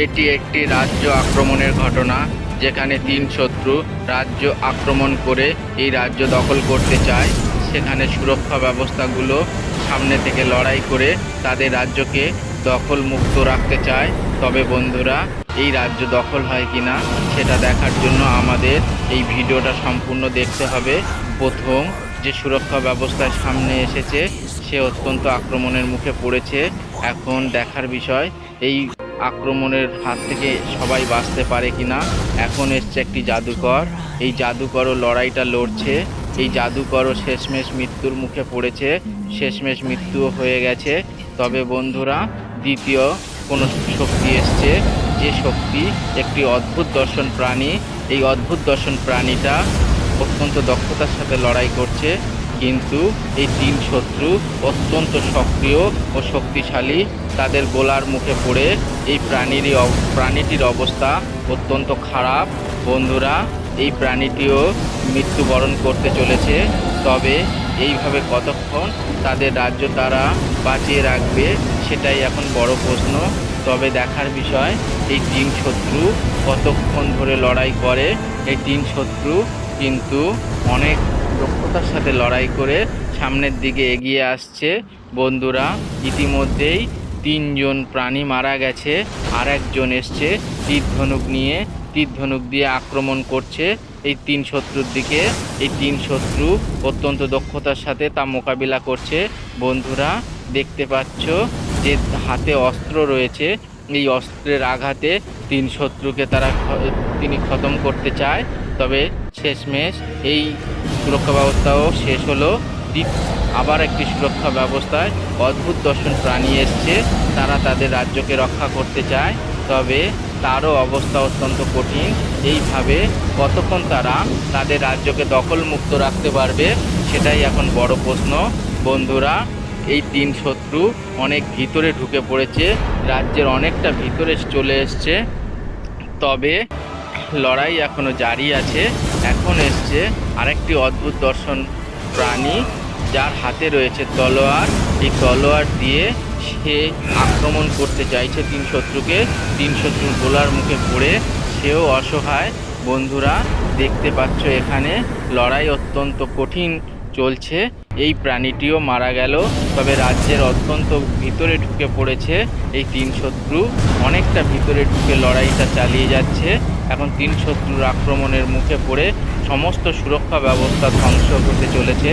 এটি একটি রাজ্য আক্রমণের ঘটনা, যেখানে তিন শত্রু রাজ্য আক্রমণ করে এই রাজ্য দখল করতে চায়। সেখানে সুরক্ষা ব্যবস্থাগুলো সামনে থেকে লড়াই করে তাদের রাজ্যকে দখল মুক্ত রাখতে চায়। তবে বন্ধুরা, এই রাজ্য দখল হয় কিনা সেটা দেখার জন্য আমাদের এই ভিডিওটা সম্পূর্ণ দেখতে হবে। প্রথম যে সুরক্ষা ব্যবস্থার সামনে এসেছে সে অত্যন্ত আক্রমণের মুখে পড়েছে। এখন দেখার বিষয় এই আক্রমণের হাত থেকে সবাই বাঁচতে পারে কিনা। এখন এসছে একটি জাদুকর, এই জাদুকরও লড়াইটা লড়ছে। এই জাদুকরও শেষমেশ মৃত্যুর মুখে পড়েছে, শেষমেশ মৃত্যুও হয়ে গেছে। তবে বন্ধুরা, দ্বিতীয় কোনো শক্তি এসছে, যে শক্তি একটি অদ্ভুত দর্শন প্রাণী। এই অদ্ভুত দর্শন প্রাণীটা অত্যন্ত দক্ষতার সাথে লড়াই করছে, কিন্তু এই তিন শত্রু অত্যন্ত সক্রিয় ও শক্তিশালী। তাদের গোলার মুখে পড়ে এই প্রাণীটির অবস্থা অত্যন্ত খারাপ। বন্ধুরা, এই প্রাণীটিও মৃত্যুবরণ করতে চলেছে। তবে এইভাবে কতক্ষণ তাদের রাজ্য তারা বাঁচিয়ে রাখবে সেটাই এখন বড় প্রশ্ন। তবে দেখার বিষয় এই তিন শত্রু কতক্ষণ ধরে লড়াই করে। এই তিন শত্রু কিন্তু অনেক দক্ষতার সাথে লড়াই করে সামনের দিকে এগিয়ে আসছে। বন্ধুরা, ইতিমধ্যেই তিনজন প্রাণী মারা গেছে, আর একজন এসছে তীর ধনুক নিয়ে, তীর ধনুক দিয়ে আক্রমণ করছে এই তিন শত্রুর দিকে। এই তিন শত্রু অত্যন্ত দক্ষতার সাথে তা মোকাবিলা করছে। বন্ধুরা, দেখতে পাচ্ছ যে হাতে অস্ত্র রয়েছে, এই অস্ত্রের আঘাতে তিন শত্রুকে তিনি খতম করতে চায়। তবে শেষমেশ এই সুরক্ষা ব্যবস্থাও শেষ হলো। আবার একটি সুরক্ষা ব্যবস্থায় অদ্ভুত দর্শন প্রাণী এসছে, তারা তাদের রাজ্যকে রক্ষা করতে চায়। তবে তারও অবস্থা অত্যন্ত কঠিন। এইভাবে কতক্ষণ তারা তাদের রাজ্যকে দখল মুক্ত রাখতে পারবে সেটাই এখন বড় প্রশ্ন। বন্ধুরা, এই তিন শত্রু অনেক ভিতরে ঢুকে পড়েছে, রাজ্যের অনেকটা ভিতরে চলে এসছে। তবে লড়াই এখনো জারি আছে। এখন এসছে আরেকটি অদ্ভুত দর্শন প্রাণী, যার হাতে রয়েছে তলোয়ার। এই তলোয়ার দিয়ে সে আক্রমণ করতে চাইছে তিন শত্রুকে। তিন শত্রুর গোলার মুখে পড়ে সেও অসহায়। বন্ধুরা, দেখতে পাচ্ছ এখানে লড়াই অত্যন্ত কঠিন চলছে। এই প্রাণীটিও মারা গেল। তবে রাজ্যের অত্যন্ত ভিতরে ঢুকে পড়েছে এই তিন শত্রু, অনেকটা ভিতরে ঢুকে লড়াইটা চালিয়ে যাচ্ছে। এখন তিন শত্রুর আক্রমণের মুখে পড়ে সমস্ত সুরক্ষা ব্যবস্থা ধ্বংস হতে চলেছে।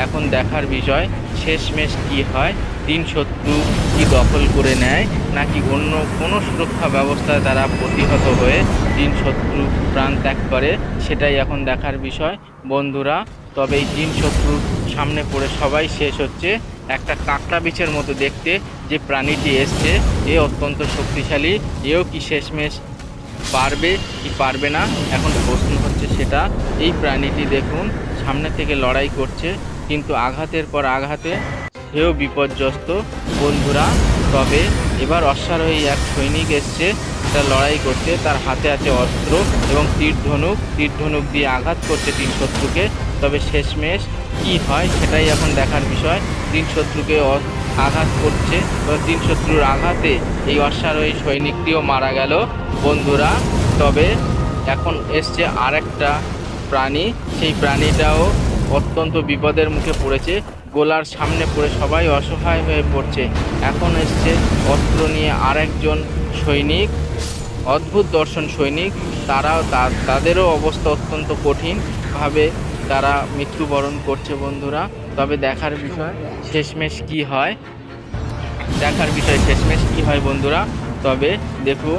এখন দেখার বিষয় শেষমেশ কি হয়, তিন শত্রু কি দখল করে নেয় নাকি অন্য কোনো সুরক্ষা ব্যবস্থায় তারা প্রতিহত হয়ে তিন শত্রু প্রাণ ত্যাগ করে, সেটাই এখন দেখার বিষয়। বন্ধুরা, তবে এই তিন শত্রুর সামনে পড়ে সবাই শেষ হচ্ছে। একটা কাঁকড়া বিছের মতো দেখতে যে প্রাণীটি এসছে, এ অত্যন্ত শক্তিশালী। এও কি শেষমেশ পারবে কি পারবে না, এখন প্রশ্ন হচ্ছে সেটা। এই প্রাণীটি দেখুন সামনে থেকে লড়াই করছে, কিন্তু আঘাতের পর আঘাতে সেও বিপর্যস্ত। বন্ধুরা, তবে এবার অশ্বারোহী এক সৈনিক এসছে তার লড়াই করতে, তার হাতে আছে অস্ত্র এবং তীর ধনুক দিয়ে আঘাত করছে তিন শত্রুকে। তবে শেষমেশ কি হয় সেটাই এখন দেখার বিষয়। তিন শত্রুকে আঘাত করছে, তবে তিন শত্রুর আঘাতে এই অশ্বারোহী সৈনিকটিও মারা গেল। বন্ধুরা, তবে এখন এসছে আরেকটা প্রাণী, সেই প্রাণীটাও অত্যন্ত বিপদের মুখে পড়েছে, গোলার সামনে পড়ে সবাই অসহায় হয়ে পড়ছে। এখন এসছে অস্ত্র নিয়ে আরেকজন সৈনিক, অদ্ভুত দর্শন সৈনিক। তাদেরও অবস্থা অত্যন্ত কঠিনভাবে তারা মৃত্যুবরণ করছে। বন্ধুরা, তবে দেখার বিষয় শেষমেশ কি হয়, বন্ধুরা। তবে দেখো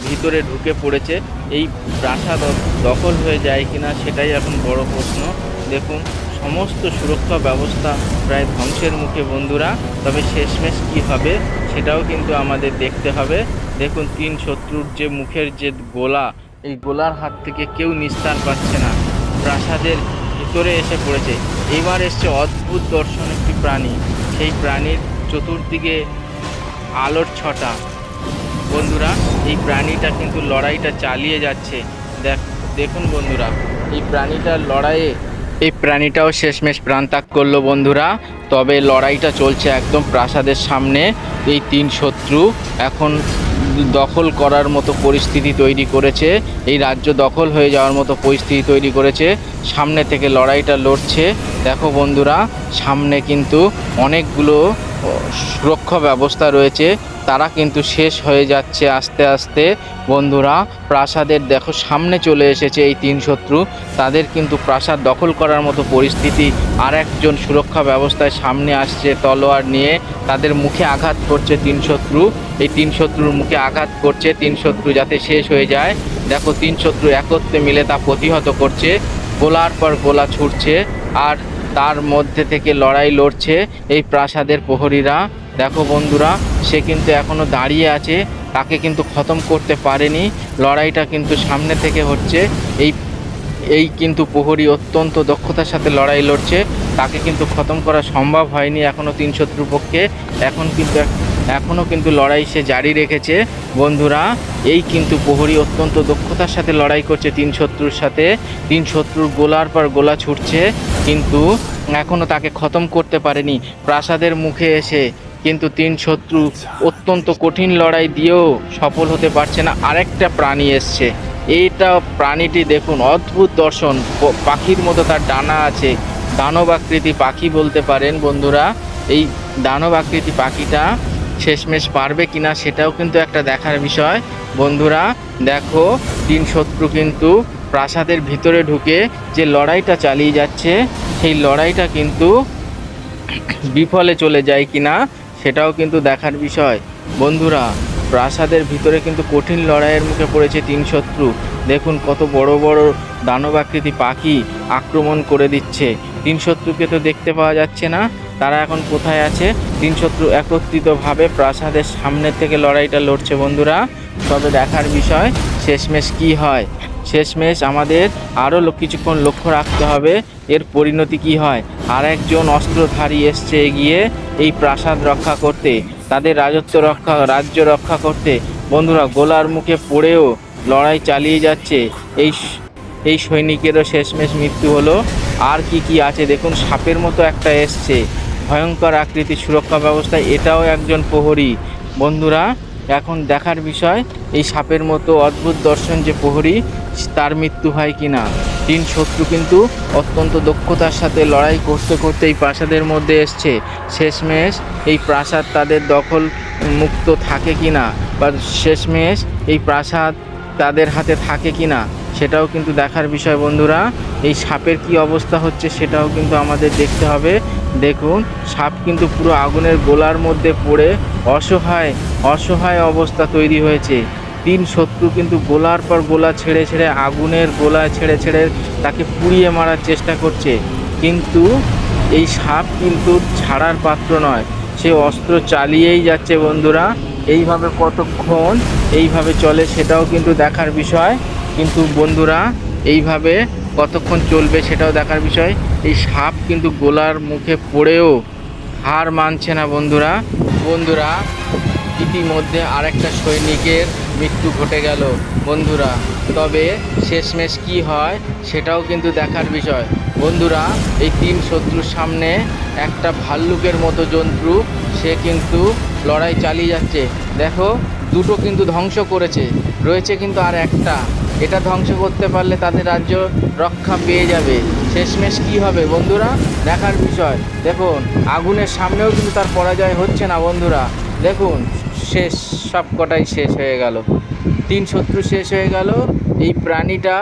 ভিতরে ঢুকে পড়েছে, এই প্রাসাদ দখল হয়ে যায় কিনা সেটাই এখন বড় প্রশ্ন। দেখুন সমস্ত সুরক্ষা ব্যবস্থা প্রায় ধ্বংসের মুখে। বন্ধুরা, তবে শেষমেশ কি হবে সেটাও কিন্তু আমাদের দেখতে হবে। দেখুন তিন শত্রুর যে মুখের যে গোলা, এই গোলার হাত থেকে কেউ নিস্তার পাচ্ছে না, প্রাসাদের ভিতরে এসে পড়েছে। এবার এসছে অদ্ভুত দর্শন একটি প্রাণী, সেই প্রাণীর চতুর্দিকে আলোর ছটা। বন্ধুরা, এই প্রাণীটা কিন্তু লড়াইটা চালিয়ে যাচ্ছে। দেখুন বন্ধুরা, এই প্রাণীটার লড়াইয়ে এই প্রাণীটাও শেষমেশ প্রাণ ত্যাগ করলো। বন্ধুরা, তবে লড়াইটা চলছে একদম প্রাসাদের সামনে। এই তিন শত্রু এখন দখল করার মতো পরিস্থিতি তৈরি করেছে, এই রাজ্য দখল হয়ে যাওয়ার মতো পরিস্থিতি তৈরি করেছে। সামনে থেকে লড়াইটা লড়ছে। দেখো বন্ধুরা, সামনে কিন্তু অনেকগুলো সুরক্ষা ব্যবস্থা রয়েছে, তারা কিন্তু শেষ হয়ে যাচ্ছে আস্তে আস্তে। বন্ধুরা, প্রাসাদের দেখো সামনে চলে এসেছে এই তিন শত্রু, তাদের কিন্তু প্রাসাদ দখল করার মতো পরিস্থিতি। আর একজন সুরক্ষা ব্যবস্থায় সামনে আসছে তলোয়ার নিয়ে, তাদের মুখে আঘাত করছে তিন শত্রু। এই তিন শত্রুর মুখে আঘাত করছে, তিন শত্রু যাতে শেষ হয়ে যায়। দেখো তিন শত্রু একত্রে মিলে তা প্রতিহত করছে, গোলার পর গোলা ছুটছে, আর তার মধ্যে থেকে লড়াই লড়ছে এই প্রাসাদের প্রহরীরা। দেখো বন্ধুরা, সে কিন্তু এখনো দাঁড়িয়ে আছে, তাকে কিন্তু খতম করতে পারেনি। লড়াইটা কিন্তু সামনে থেকে হচ্ছে। এই এই কিন্তু প্রহরী অত্যন্ত দক্ষতার সাথে লড়াই লড়ছে, তাকে কিন্তু খতম করা সম্ভব হয়নি এখনও তিন শত্রুর পক্ষে। এখনও কিন্তু লড়াই সে জারি রেখেছে। বন্ধুরা, এই কিন্তু প্রহরী অত্যন্ত দক্ষতার সাথে লড়াই করছে তিন শত্রুর সাথে। তিন শত্রুর গোলার পর গোলা ছুটছে, কিন্তু এখনও তাকে খতম করতে পারেনি। প্রাসাদের মুখে এসে কিন্তু তিন শত্রু অত্যন্ত কঠিন লড়াই দিয়েও সফল হতে পারছে না। আরেকটা প্রাণী এসছে, এইটা প্রাণীটি দেখুন, অদ্ভুত দর্শন, পাখির মতো তার ডানা আছে, দানব আকৃতি পাখি বলতে পারেন বন্ধুরা। এই দানব আকৃতি পাখিটা শেষমেশ পারবে কিনা সেটাও কিন্তু একটা দেখার বিষয়। বন্ধুরা দেখো, তিন শত্রু কিন্তু প্রাসাদের ভিতরে ঢুকে যে লড়াইটা চালিয়ে যাচ্ছে, সেই লড়াইটা কিন্তু বিফলে চলে যায় কিনা সেটাও কিন্তু দেখার বিষয়। বন্ধুরা, প্রাসাদের ভিতরে কিন্তু কঠিন লড়াইয়ের মুখে পড়েছে তিন শত্রু। দেখুন কত বড় বড় দানবাকৃতি পাখি আক্রমণ করে দিচ্ছে। তিন শত্রুকে তো দেখতে পাওয়া যাচ্ছে না, তারা এখন কোথায় আছে। তিন শত্রু একত্রিতভাবে প্রাসাদের সামনে থেকে লড়াইটা লড়ছে বন্ধুরা। তবে দেখার বিষয় শেষমেশ কি হয়। শেষমেশ আমাদের আরও কিছুক্ষণ লক্ষ্য রাখতে হবে, এর পরিণতি কি হয়। আর একজন অস্ত্রধারী এসছে এগিয়ে এই প্রাসাদ রক্ষা করতে, তাদের রাজ্য রক্ষা করতে। বন্ধুরা, গোলার মুখে পড়েও লড়াই চালিয়ে যাচ্ছে এই সৈনিকেরও শেষমেশ মৃত্যু হলো। আর কি আছে দেখুন, সাপের মতো একটা এসছে, ভয়ঙ্কর আকৃতির সুরক্ষা ব্যবস্থায়, এটাও একজন প্রহরী। বন্ধুরা, এখন দেখার বিষয় এই সাপের মতো অদ্ভুত দর্শন যে প্রহরী, তার মৃত্যু হয় কিনা। তিন শত্রু কিন্তু অত্যন্ত দক্ষতার সাথে লড়াই করতে করতে এই প্রাসাদের মধ্যে এসছে। শেষমেশ এই প্রাসাদ তাদের দখল মুক্ত থাকে কিনা, বা শেষমেশ এই প্রাসাদ তাদের হাতে থাকে কিনা সেটাও কিন্তু দেখার বিষয়। বন্ধুরা, এই সাপের কি অবস্থা হচ্ছে সেটাও কিন্তু আমাদের দেখতে হবে। দেখুন, সাপ কিন্তু পুরো আগুনের গোলার মধ্যে পড়ে অসহায় অবস্থা তৈরি হয়েছে। তিন শত্রু কিন্তু গোলার পর গোলা ছেড়ে ছেড়ে, আগুনের গোলা ছেড়ে ছেড়ে তাকে পুড়িয়ে মারার চেষ্টা করছে, কিন্তু এই সাপ কিন্তু ছাড়ার পাত্র নয়, সে অস্ত্র চালিয়েই যাচ্ছে। বন্ধুরা, এইভাবে কতক্ষণ এইভাবে চলে সেটাও কিন্তু দেখার বিষয়। কিন্তু বন্ধুরা, এইভাবে কতক্ষণ চলবে সেটাও দেখার বিষয়। এই সাপ কিন্তু গোলার মুখে পড়েও হার মানছে না বন্ধুরা, ইতিমধ্যে আরেকটা সৈনিকের মৃত্যু ঘটে গেল বন্ধুরা। তবে শেষমেশ কি হয় সেটাও কিন্তু দেখার বিষয়। বন্ধুরা, এই তিন শত্রুর সামনে একটা ভাল্লুকের মতো জন্তু, সে কিন্তু লড়াই চালিয়ে যাচ্ছে। দেখো, দুটো কিন্তু ধ্বংস করেছে, রয়েছে কিন্তু আর একটা। এটা ধ্বংস করতে পারলে তাদের রাজ্য রক্ষা পেয়ে যাবে। শেষমেশ কি হবে বন্ধুরা, দেখার বিষয়। দেখুন, আগুনের সামনেও কিন্তু তার পরাজয় হচ্ছে না বন্ধুরা। দেখুন, শেষ, সব কটাই শেষ হয়ে গেল, তিন শত্রু শেষ হয়ে গেল। এই প্রাণীটা